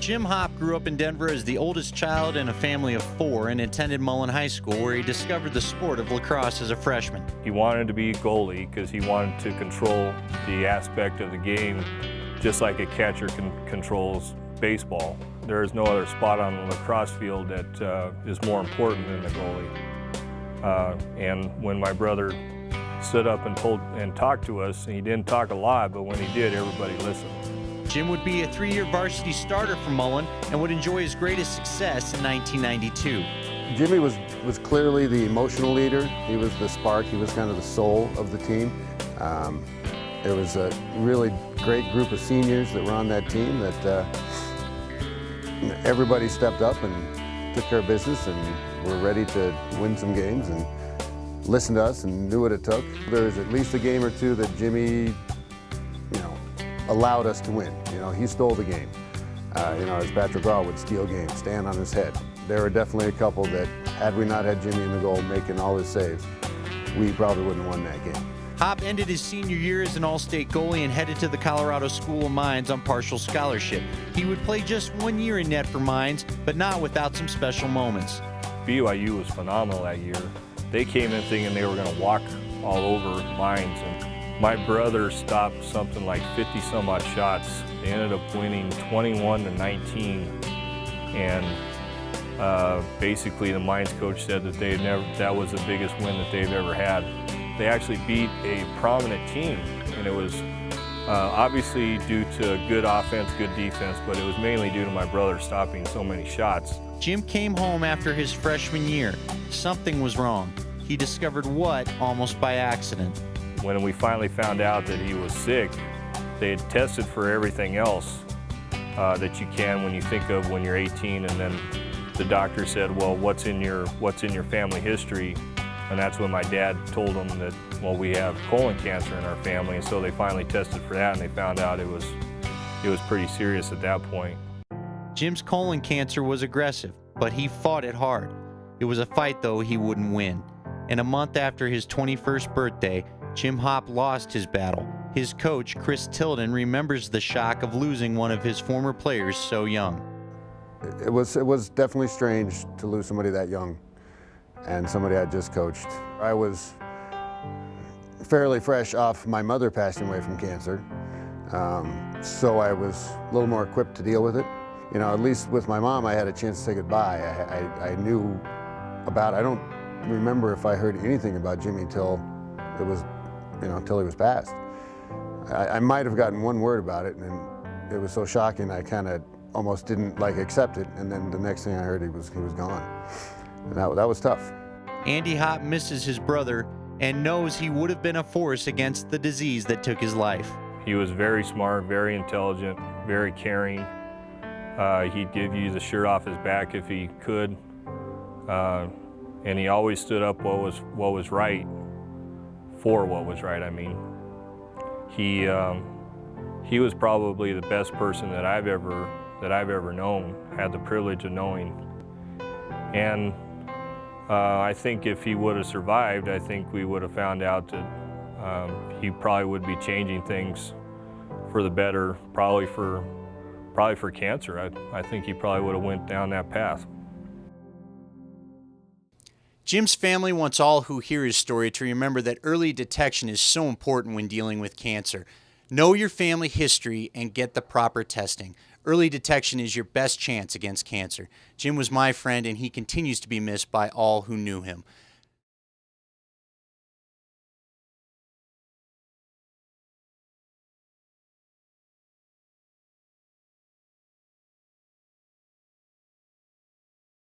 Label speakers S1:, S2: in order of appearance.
S1: Jim Hopp grew up in Denver as the oldest child in a family of 4 and attended Mullen High School, where he discovered the sport of lacrosse as a freshman.
S2: He wanted to be a goalie because he wanted to control the aspect of the game just like a catcher controls baseball. There is no other spot on the lacrosse field that is more important than the goalie. And when my brother stood up and talked to us, and he didn't talk a lot, but when he did, everybody listened.
S1: Jim would be a 3-year varsity starter for Mullen and would enjoy his greatest success in 1992.
S3: Jimmy was clearly the emotional leader. He was the spark. He was kind of the soul of the team. It was a really great group of seniors that were on that team that everybody stepped up and took care of business and were ready to win some games and listened to us and knew what it took. There was at least a game or two that Jimmy, allowed us to win. He stole the game. As Patrick Roy would steal games, stand on his head. There were definitely a couple that, had we not had Jimmy in the goal making all his saves, we probably wouldn't have won that game.
S1: Hopp ended his senior year as an All-State goalie and headed to the Colorado School of Mines on partial scholarship. He would play just 1 year in net for Mines, but not without some special moments.
S2: BYU was phenomenal that year. They came in thinking they were going to walk all over Mines, and my brother stopped something like 50 some odd shots. They ended up winning 21-19, and basically the Mines coach said that that was the biggest win that they've ever had. They actually beat a prominent team, and it was obviously due to good offense, good defense, but it was mainly due to my brother stopping so many shots.
S1: Jim came home after his freshman year. Something was wrong. He discovered what almost by accident.
S2: When we finally found out that he was sick, they had tested for everything else that you can when you think of when you're 18, and then the doctor said, well, what's in your family history? And that's when my dad told him that, well, we have colon cancer in our family, and so they finally tested for that, and they found out it was pretty serious at that point.
S1: Jim's colon cancer was aggressive, but he fought it hard. It was a fight, though, he wouldn't win. And a month after his 21st birthday, Jim Hopp lost his battle. His coach, Chris Tilden, remembers the shock of losing one of his former players so young.
S3: It was definitely strange to lose somebody that young and somebody I just coached. I was fairly fresh off my mother passing away from cancer, so I was a little more equipped to deal with it. At least with my mom, I had a chance to say goodbye. I knew about it. I don't remember if I heard anything about Jimmy till it was, till he was passed. I might have gotten one word about it, and it was so shocking I kind of almost didn't accept it. And then the next thing I heard, he was gone. And that was tough.
S1: Andy Hopp misses his brother and knows he would have been a force against the disease that took his life.
S2: He was very smart, very intelligent, very caring. He'd give you the shirt off his back if he could, and he always stood up what was right, for what was right. I mean, he was probably the best person that I've ever known, had the privilege of knowing. And I think if he would have survived, I think we would have found out that he probably would be changing things for the better, probably for cancer. I think he probably would have went down that path.
S1: Jim's family wants all who hear his story to remember that early detection is so important when dealing with cancer. Know your family history and get the proper testing. Early detection is your best chance against cancer. Jim was my friend, and he continues to be missed by all who knew him.